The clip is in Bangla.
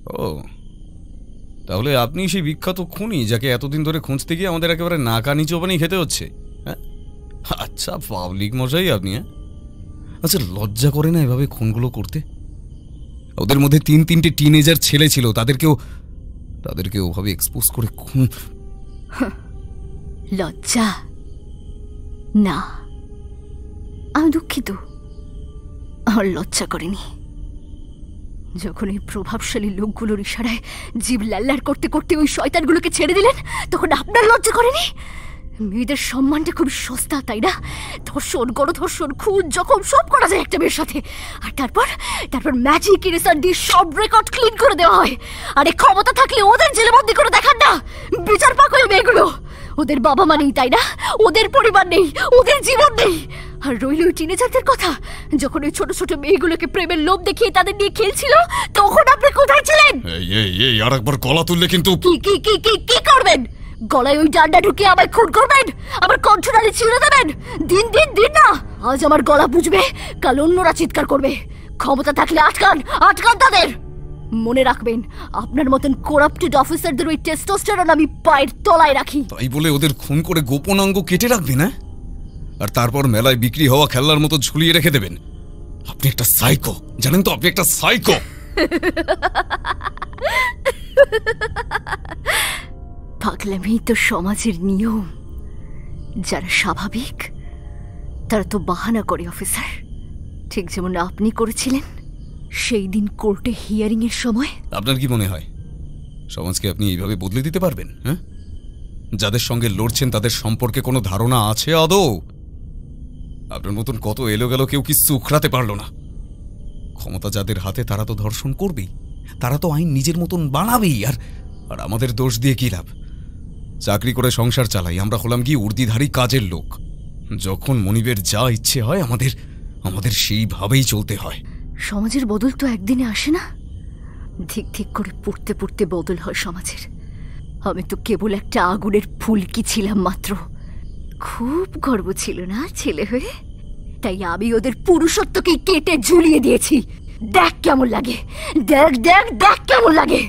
ও, তাহলে আপনি সেই বিখ্যাত খুনি যাকে এতদিন ধরে খুঁজতে গিয়ে আমাদের একেবারে নাকানি চোবানি খেতে হচ্ছে? হ্যাঁ, আচ্ছা পাবলিক মশাই আপনি। হ্যাঁ, আচ্ছা লজ্জা করে না এভাবে খুনগুলো করতে? ওদের মধ্যে তিনটে টিনেজার ছেলে ছিল, তাদেরকে ওভাবে এক্সপোজ করে খুন। লজ্জা না, আমি দুঃখিত, আমার লজ্জা করেনি। যখন এই প্রভাবশালী লোকগুলোর ইশারায় জীব লাল্লার করতে করতে ওই শয়তানগুলোকে ছেড়ে দিলেন, তখন আপনার লজ্জা করেনি? মেয়েদের সম্মানটা খুব সস্তা, তাই না? ধর্ষণ, গণধর্ষণ, খুন, জখম সব করা যায় একটা মেয়ের সাথে, আর তারপর ম্যাজিক ইরেসার দিয়ে সব রেকর্ড ক্লিন করে দেওয়া হয়। আরে ক্ষমতা থাকলে ওদের জেলে বন্দি করে দেখান না, বিচার পাক ওই মেয়েগুলো। ওদের বাবা মা নেই, তাই না? ওদের পরিবার নেই, ওদের জীবন নেই। আর রইল ওই টিনেজারদের কথা, যখন ওই ছোট ছোট মেয়েগুলোকে প্রেমের লোভ দেখিয়ে তাদের নিয়ে খেলছিল, তখন আপনি কোথায় ছিলেন? এই আরেকবার গলা তুললে কিন্তু। কি করবেন? গলায় ওই ডান্ডা ঢুকিয়ে আমায় খুন করবেন? আমার কণ্ঠনালী ছিঁড়ে দেবেন? দিন না, আজ আমার গলা বুঝবে, কাল অন্যরা চিৎকার করবে। ক্ষমতা থাকলে আটকান তাদের। মনে রাখবেন, আপনার মতন করাপ্টেড অফিসারদের ওই টেস্টোস্টেরন আমি পায়ের তলায় রাখি। তাই বলে ওদের খুন করে গোপন অঙ্গ কেটে রাখবেন, না? আর তারপর মেলায় বিক্রি হওয়া খেলনার মতো ঝুলিয়ে রেখে দেবেন? আপনি একটা সাইকো, জানেন তো? আপনি একটা সাইকো। পাগলামি তো সমাজের নিয়ম। যারা স্বাভাবিক তারা তো বাহানা করে অফিসার, ঠিক যেমন আপনি করেছিলেন সেই দিন কোর্টে হিয়ারিং এর সময়। আপনার কি মনে হয় সমাজকে আপনি এইভাবে বদলে দিতে পারবেন? হ্যাঁ, যাদের সঙ্গে লড়ছেন তাদের সম্পর্কে কোনো ধারণা আছে আদৌ? আপনার মতন কত এলোগেলো কেউ কিছু উখড়াতে পারল না। ক্ষমতা যাদের হাতে তারা তো ধর্ষণ করবেই, তারা তো আইন নিজের মতন বানাবেই। আর আমাদের দোষ দিয়ে কি লাভ? চাকরি করে সংসার চালাই, আমরা হলাম কি উর্দিধারী কাজের লোক। যখন মনিবের যা ইচ্ছে হয় আমাদের সেইভাবেই চলতে হয়। সমাজের বদল তো একদিনে আসে না, ঠিক করে পড়তে পড়তে বদল হয় সমাজের। আমি তো কেবল একটা আগুনের ফুলকি ছিলাম মাত্র। খুব গর্ব ছিল না ছেলে হয়ে, তাই আমি ওদের পুরুষত্বকে কেটে ঝুলিয়ে দিয়েছি। দেখ কেমন লাগে, দেখ কেমন লাগে।